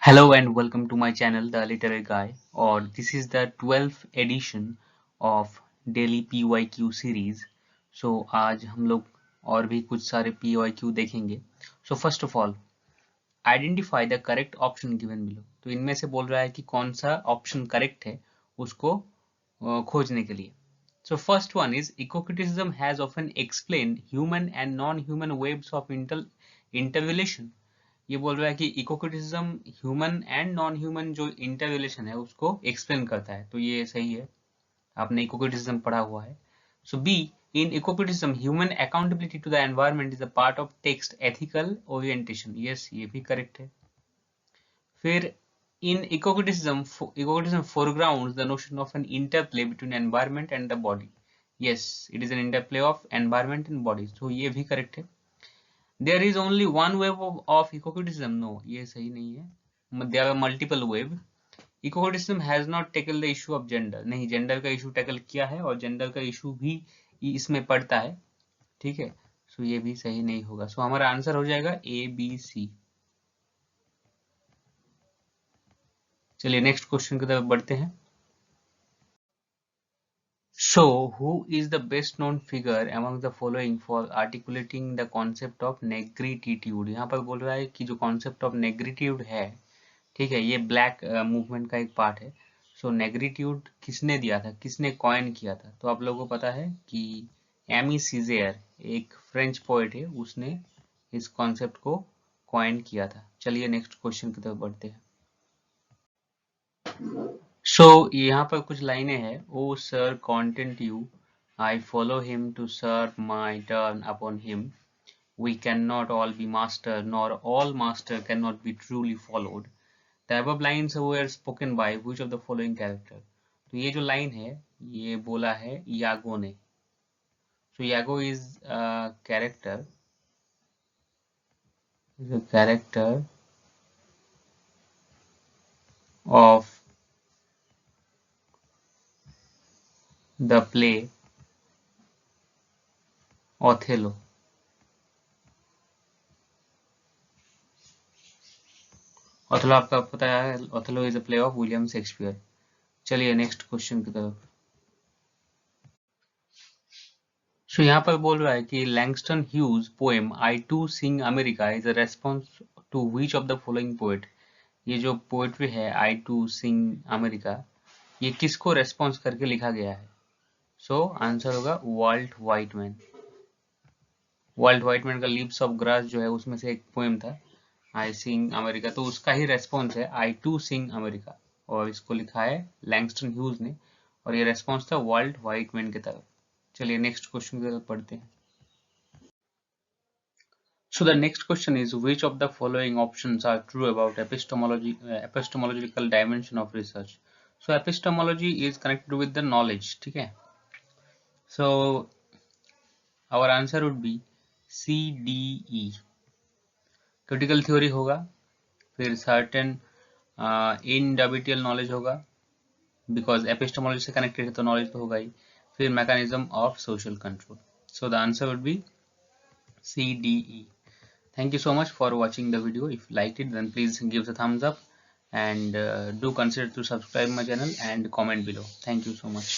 Hello and welcome to my channel The Literary Guy, or this is the 12th edition of Daily PYQ series. So आज हम लोग और भी कुछ सारे PYQ देखेंगे. So first of all, identify the correct option given below. तो इनमें से बोल रहा है कि कौन सा ऑप्शन करेक्ट है उसको खोजने के लिए. So first one is eco-criticism has often explained human and non-human waves of interrelation. ये बोल रहा है कि eco criticism human and non human जो इंटररिलेशन है उसको एक्सप्लेन करता है, तो ये सही है. आपने इको क्रिटिसिज्म पढ़ा हुआ है. So B, in eco criticism human accountability to the environment is a part of text ethical orientation. Yes, ये भी करेक्ट है. फिर in eco criticism foregrounds the notion of an interplay between environment and the body. yes, it is an interplay of environment and body, so ये भी correct है. There is only one wave of eco-criticism. No, ये सही नहीं है. There are multiple wave. Eco-criticism has not tackled the issue of gender. नहीं, gender का issue tackle किया है और जेंडर का इशू भी इसमें पड़ता है. ठीक है, सो ये भी सही नहीं होगा. सो हमारा आंसर हो जाएगा ए बी सी. चलिए नेक्स्ट क्वेश्चन की तरफ बढ़ते हैं. So, who is the best known figure among the following for articulating the concept of negritude? यहाँ पर बोल रहा है कि जो concept of negritude है, ठीक है, ये ब्लैक मूवमेंट का एक पार्ट है. सो नेग्रीट्यूड किसने दिया था, किसने कॉइन किया था? तो आप लोगों को पता है कि एमी सीजेयर एक फ्रेंच पोएट है, उसने इस कॉन्सेप्ट को कॉइन किया था. चलिए नेक्स्ट क्वेश्चन की तरफ बढ़ते हैं. सो यहाँ पर कुछ लाइनें हैं. O sir content you, I follow him to serve my turn upon him, we can not all be master nor all master can not be truly followed. The above lines were spoken by which of the following character? तो ये जो line है ये बोला है यागो ने. So यागो is a character of the play Othello. Othello आपका पता है, Othello is a play of William Shakespeare. चलिए नेक्स्ट क्वेश्चन की तरफ. सो यहाँ पर बोल रहा है कि Langston Hughes poem I too sing America is a response to which of the following poet. ये जो पोएट्री है आई टू सिंग अमेरिका, ये किसको रेस्पॉन्स करके लिखा गया है? सो आंसर होगा वाल्ट व्हाइटमैन. वाल्ट व्हाइटमैन का लीव्स ऑफ ग्रास जो है उसमें से एक पोएम था आई सिंग अमेरिका, तो उसका ही रेस्पॉन्स है आई टू सिंग अमेरिका, और इसको लिखा है लैंगस्टन ह्यूज ने, और ये रेस्पॉन्स था वाल्ट व्हाइटमैन की तरफ. चलिए नेक्स्ट क्वेश्चन की तरफ पढ़ते हैं. So the next question is, which of the following options are true about epistemological dimension of research? So epistemology is connected with the knowledge, ठीक है. So our answer would be C, D, E. Critical theory होगा, फिर certain indubital knowledge होगा, because epistemology से connected है तो knowledge तो होगा ही, फिर mechanism of social control. So the answer would be C, D, E. Thank you so much for watching the video. If you liked it, then please give the thumbs up and do consider to subscribe my channel and comment below. Thank you so much.